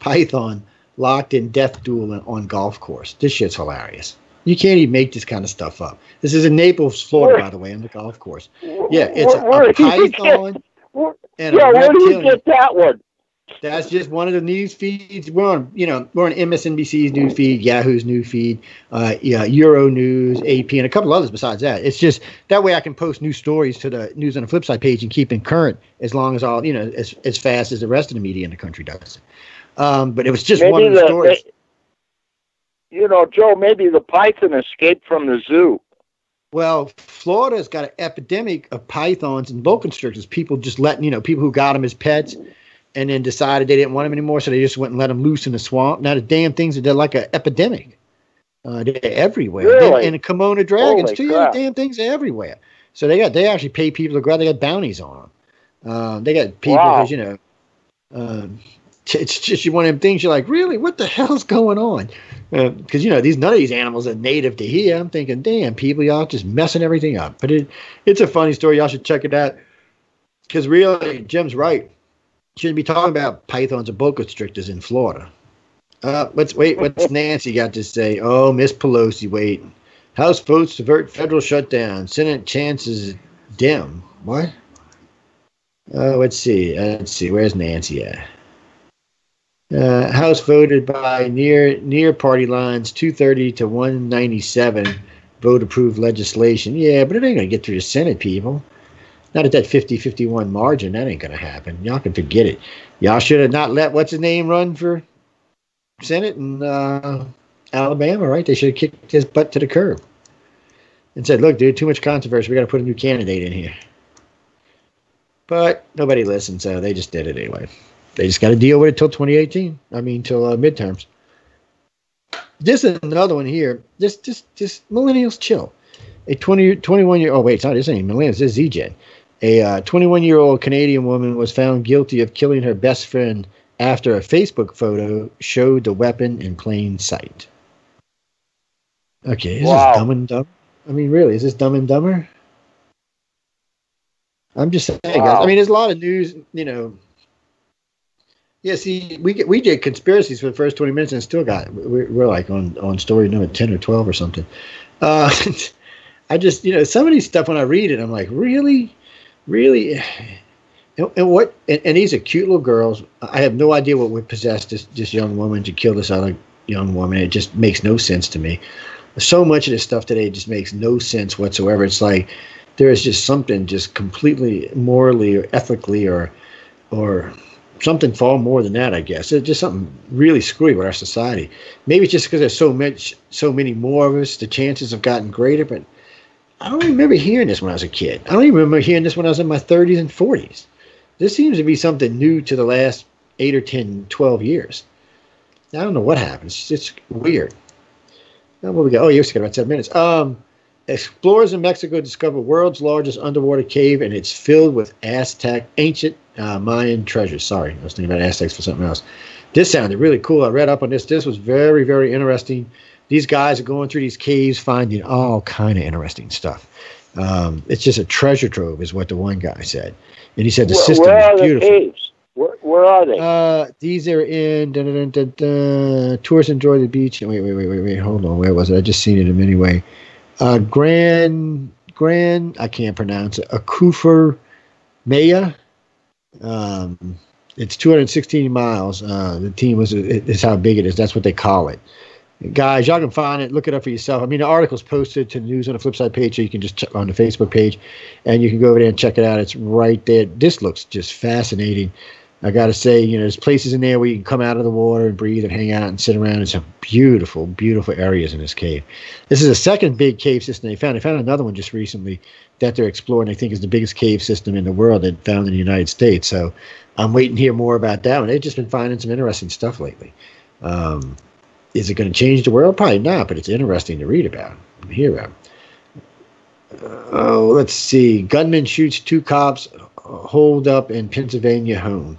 python locked in death duel on golf course. This shit's hilarious. You can't even make this kind of stuff up. This is in Naples, Florida, by the way, on the golf course. Yeah, it's a python and a reptilian. Where do you get that one? That's just one of the news feeds. We're on MSNBC's news feed, Yahoo's news feed, Euro News, AP, and a couple others besides that. It's just that way I can post new stories to the News on the Flipside page and keep it current as long as as fast as the rest of the media in the country does. But it was just one of the stories. Joe, maybe the python escaped from the zoo. Well, Florida's got an epidemic of pythons and boa constrictors. People just letting, people who got them as pets and then decided they didn't want them anymore, so they just went and let them loose in the swamp. Now the damn things, they're like an epidemic. They're everywhere. Really? And the Kimono dragons, Holy too. crap. Yeah, the damn things are everywhere. So they actually pay people to go out. They got bounties on them. They got people because, it's just one of them things you're like, really? What the hell's going on? Because, none of these animals are native to here. I'm thinking, damn, people, y'all just messing everything up. But it's a funny story. Y'all should check it out. Because really, Jim's right. Shouldn't be talking about pythons or boa constrictors in Florida. Let's wait. What's Nancy got to say? Oh, Miss Pelosi, wait. House votes to avert federal shutdown. Senate chances dim. What? Let's see. Where's Nancy at? House voted by near party lines, 230 to 197. Vote approved legislation. Yeah, but it ain't gonna get through the Senate, people. Not at that 50-51 margin. That ain't gonna happen. Y'all can forget it. Y'all should have not let what's his name run for Senate in Alabama, right? They should have kicked his butt to the curb and said, "Look, dude, too much controversy. We got to put a new candidate in here." But nobody listened, so they just did it anyway. They just got to deal with it till 2018. Till midterms. This is another one here. Just millennials chill. A 21-year. Oh wait, it's not. This ain't millennials. This is Z-Gen. A 21-year-old Canadian woman was found guilty of killing her best friend after a Facebook photo showed the weapon in plain sight. Okay, is this Dumb and Dumber? Really, is this Dumb and Dumber? I'm just saying, guys. There's a lot of news, Yeah, see, we did conspiracies for the first 20 minutes and still got we're like on story number 10 or 12 or something. I just, some of these stuff when I read it, I'm like, really? And these are cute little girls. I have no idea what would possess this young woman to kill this other young woman. It just makes no sense to me. So much of this stuff today just makes no sense whatsoever. It's like there is just something just completely morally or ethically or something far more than that, I guess. It's just something really screwy with our society. Maybe it's just because there's so many more of us, the chances have gotten greater, but I don't remember hearing this when I was a kid. I don't even remember hearing this when I was in my 30s and 40s. This seems to be something new to the last 8 or 10, 12 years. I don't know what happens. It's weird. Now, what we got? Oh, you've got about 7 minutes. Explorers in Mexico discover world's largest underwater cave, and it's filled with ancient Mayan treasures. Sorry, I was thinking about Aztecs for something else. This sounded really cool. I read up on this. This was very, very interesting. These guys are going through these caves, finding all kind of interesting stuff. It's just a treasure trove, is what the one guy said. And he said the system is beautiful. Where are the caves? Where are they? These are in tourists enjoy the beach. Wait. Hold on. Where was it? I just seen it anyway. Grand. I can't pronounce it. Akufer Maya. It's 216 miles. The team is how big it is. That's what they call it. Guys, y'all can find it. Look it up for yourself. The article's posted to the News on the Flipside page, so you can just check on the Facebook page, and you can go over there and check it out. It's right there. This looks just fascinating. I got to say, there's places in there where you can come out of the water and breathe and hang out and sit around. It's some beautiful, beautiful areas in this cave. This is the second big cave system they found. They found another one just recently that they're exploring. I think is the biggest cave system in the world that found in the United States. So I'm waiting to hear more about that one. They've just been finding some interesting stuff lately. Is it going to change the world? Probably not, but it's interesting to read about and hear about. Let's see. Gunman shoots 2 cops holed up in Pennsylvania home.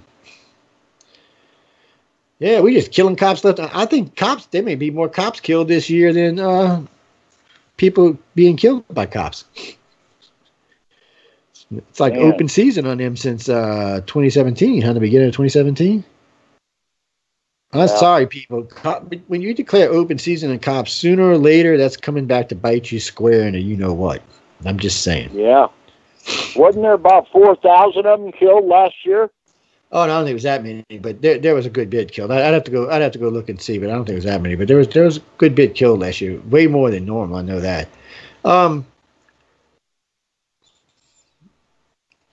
Yeah, we just killing cops left. I think there may be more cops killed this year than people being killed by cops. It's like open season on them since 2017, the beginning of 2017. I'm sorry, people. When you declare open season on cops, sooner or later, that's coming back to bite you square in a you-know-what. I'm just saying. Yeah. Wasn't there about 4,000 of them killed last year? Oh, no, I don't think it was that many, but there was a good bit killed. I'd have to go look and see, but I don't think it was that many. But there was a good bit killed last year, way more than normal. I know that.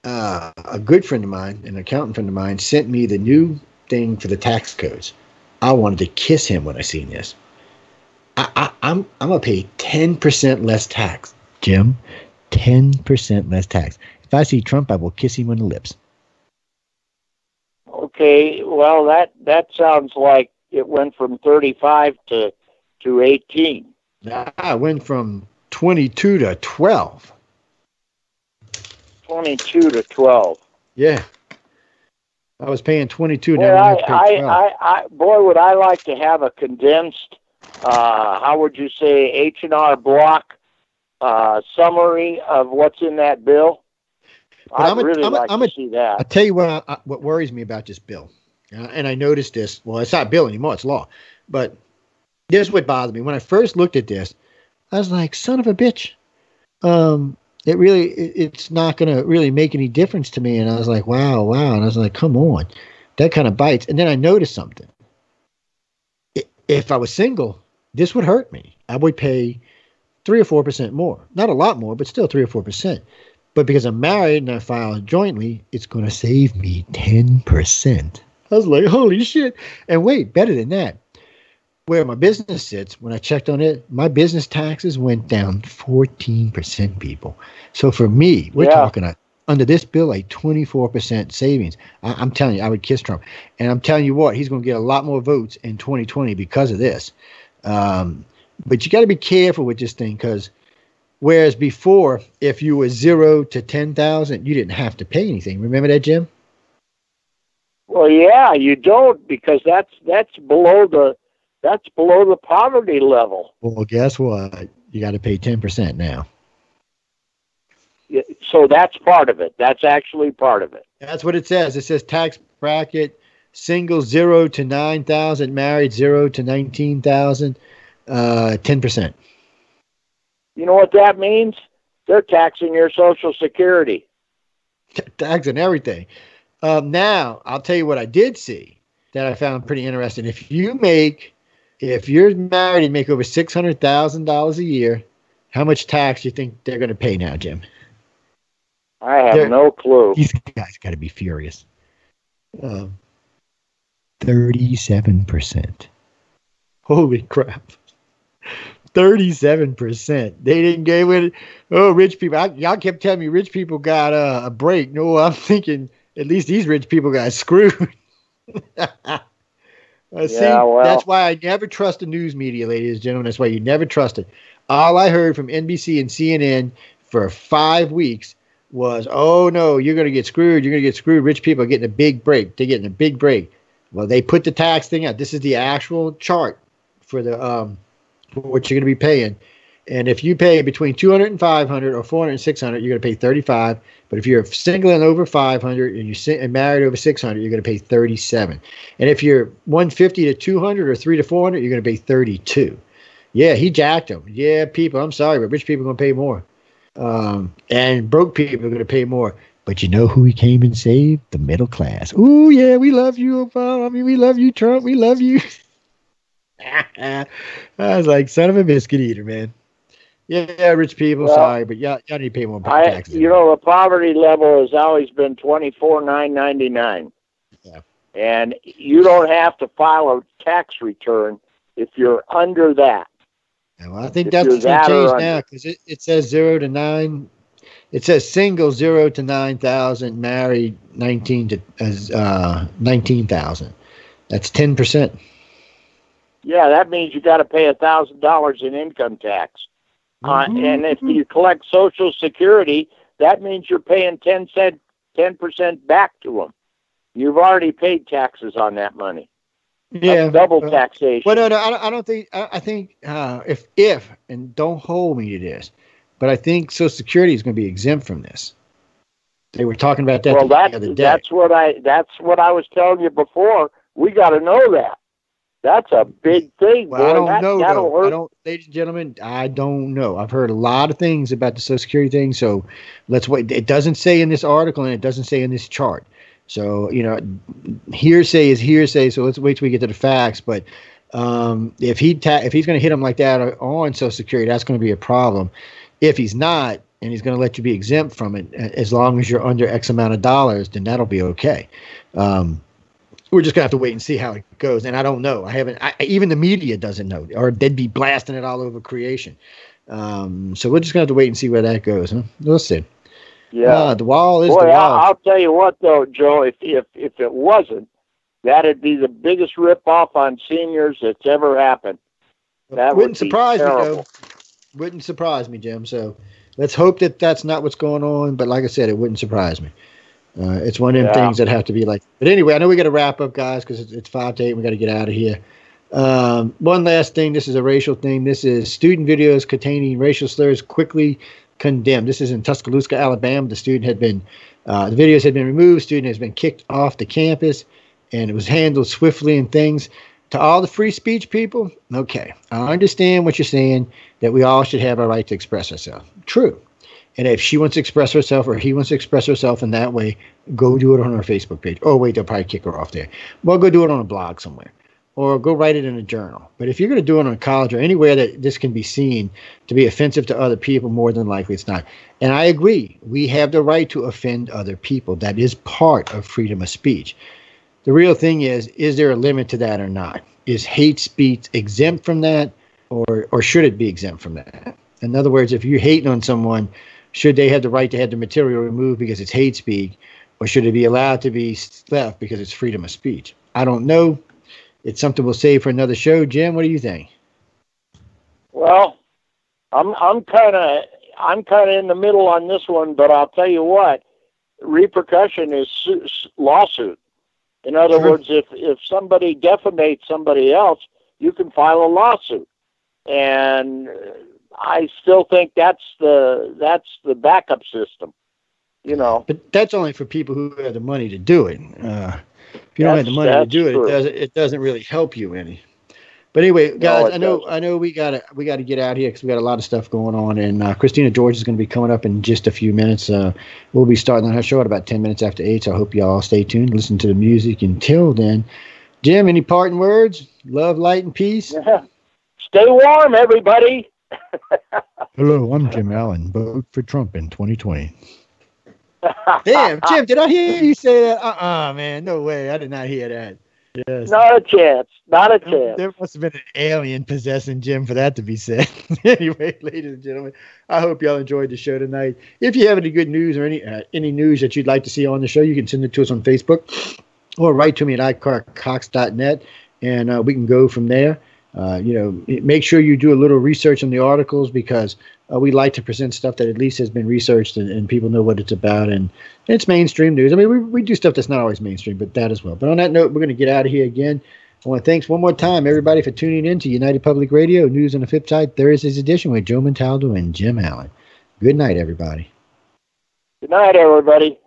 A good friend of mine, an accountant friend of mine, sent me the new thing for the tax codes. I wanted to kiss him when I seen this. I'm gonna pay 10% less tax, Jim. 10% less tax. If I see Trump, I will kiss him on the lips. Okay, well that sounds like it went from 35 to 18. I went from 22 to 12. 22 to 12. Yeah. I was paying 22. Boy, Now I have to pay 12. Boy, would I like to have a condensed, how would you say, H&R Block summary of what's in that bill. I'd really like to see that. I'll tell you what worries me about this bill. And I noticed this. Well, it's not bill anymore. It's law. But this is what bothered me. When I first looked at this, I was like, son of a bitch. It's not going to really make any difference to me. And I was like, wow. And I was like, come on. That kind of bites. And then I noticed something. If I was single, this would hurt me. I would pay 3 or 4% more. Not a lot more, but still 3 or 4%. But because I'm married and I file jointly, it's going to save me 10%. I was like, holy shit. And wait, better than that. Where my business sits, when I checked on it, my business taxes went down 14%, people. So for me, we're talking under this bill, a 24% savings. I'm telling you, I would kiss Trump. And I'm telling you what, he's going to get a lot more votes in 2020 because of this. But you got to be careful with this thing, because whereas before, if you were 0 to 10,000, you didn't have to pay anything. Remember that, Jim? Well, yeah, you don't, because that's below the poverty level. Well, guess what? You got to pay 10% now. So that's part of it. That's actually part of it. That's what it says. It says tax bracket: single 0 to 9,000, married 0 to 19,000, 10%. You know what that means? They're taxing your Social Security. Taxing everything. Now, I'll tell you what I did see that I found pretty interesting. If you're married and make over $600,000 a year, how much tax do you think they're going to pay now, Jim? I have no clue. These guys got to be furious. 37%. Holy crap. 37%. They didn't give it. Oh, rich people. Y'all kept telling me rich people got a break. No, I'm thinking at least these rich people got screwed. That's why I never trust the news media, ladies and gentlemen. That's why you never trust it. All I heard from NBC and CNN for 5 weeks was, oh, no, you're going to get screwed. You're going to get screwed. Rich people are getting a big break. They're getting a big break. Well, they put the tax thing out. This is the actual chart for the for what you're going to be paying. And if you pay between $200 and $500 or $400 and $600, you're going to pay $35. But if you're single and over $500 and you're married over $600, you're going to pay $37. And if you're $150 to $200 or $300 to $400, you're going to pay $32. Yeah, he jacked them. Yeah, people, I'm sorry, but rich people are going to pay more. And broke people are going to pay more. But you know who he came and saved? The middle class. Ooh, yeah, we love you, Obama. I mean, we love you, Trump. We love you. I was like, son of a biscuit eater, man. Yeah, rich people, sorry, but y'all need to pay more taxes. You know, the poverty level has always been $24,999. Yeah. And you don't have to file a tax return if you're under that. Well, I think that's going to change now, because it says 0 to 9. It says single 0 to 9,000, married 19 to 19,000. That's 10%. Yeah, that means you got to pay $1,000 in income tax. And if you collect Social Security, that means you're paying 10% back to them. You've already paid taxes on that money. Yeah, that's double taxation. Well, no, I don't think. I think if and don't hold me to this, but I think Social Security is going to be exempt from this. They were talking about that the other day. That's what I was telling you before. We got to know that. That's a big thing. Well, boy. I don't know. Though. Ladies and gentlemen, I don't know. I've heard a lot of things about the Social Security thing. So let's wait. It doesn't say in this article, and it doesn't say in this chart. So, hearsay is hearsay. So let's wait till we get to the facts. But if he's going to hit him like that on Social Security, that's going to be a problem. If he's not, and he's going to let you be exempt from it, as long as you're under X amount of dollars, then that'll be okay. we're just gonna have to wait and see how it goes. And I don't know. Even the media doesn't know, or they'd be blasting it all over creation. So we're just gonna have to wait and see where that goes. Huh? We'll see. Yeah, the wall is Boy, the wall. I'll tell you what, though, Joe. If it wasn't, that'd be the biggest rip-off on seniors that's ever happened. That wouldn't surprise me, terrible. though. Wouldn't surprise me, Jim. So let's hope that that's not what's going on. But like I said, it wouldn't surprise me. It's one of them things that have to be like. But anyway, I know we got to wrap up, guys, because it's 5 to 8. We got to get out of here. One last thing. This is a racial thing. This is student videos containing racial slurs quickly condemned. This is in Tuscaloosa, Alabama. The student had been, the videos had been removed. Student has been kicked off the campus, and it was handled swiftly and things. To all the free speech people, okay, I understand what you're saying, that we all should have our right to express ourselves. True. And if she wants to express herself or he wants to express herself in that way, go do it on our Facebook page. Oh, wait, they'll probably kick her off there. Well, go do it on a blog somewhere. Or go write it in a journal. But if you're going to do it on college or anywhere that this can be seen to be offensive to other people, more than likely it's not. And I agree. We have the right to offend other people. That is part of freedom of speech. The real thing is there a limit to that or not? Is hate speech exempt from that, or should it be exempt from that? In other words, if you're hating on someone, should they have the right to have the material removed because it's hate speech, or should it be allowed to be left because it's freedom of speech? I don't know. It's something we'll save for another show. Jim, what do you think? Well, I'm kind of in the middle on this one, but I'll tell you what, repercussion is lawsuit. In other words, if somebody defamates somebody else, you can file a lawsuit, and I still think that's the backup system. You know, but that's only for people who have the money to do it. If you don't have the money to do it, it doesn't really help you any. But anyway, guys, I know we gotta get out here because we got a lot of stuff going on, and Christina George is going to be coming up in just a few minutes. We'll be starting on her show at about 10 minutes after 8. So I hope you all stay tuned, listen to the music. Until then, Jim, any parting words? Love, light, and peace. Yeah. Stay warm, everybody. Hello, I'm Jim Allen. Vote for Trump in 2020. Damn, Jim, did I hear you say that? Man, no way. I did not hear that. Yes. Not a chance. Not a chance. There must have been an alien possessing Jim for that to be said. Anyway, ladies and gentlemen, I hope y'all enjoyed the show tonight. If you have any good news or any news that you'd like to see on the show, you can send it to us on Facebook or write to me at icarcox.net, and we can go from there. Make sure you do a little research on the articles, because we like to present stuff that at least has been researched and people know what it's about. And it's mainstream news. I mean, we do stuff that's not always mainstream, but that as well. But on that note, we're going to get out of here again. I want to thanks one more time, everybody, for tuning in to United Public Radio, News on the Flipside, Thursday's edition with Joe Montaldo and Jim Allen. Good night, everybody. Good night, everybody.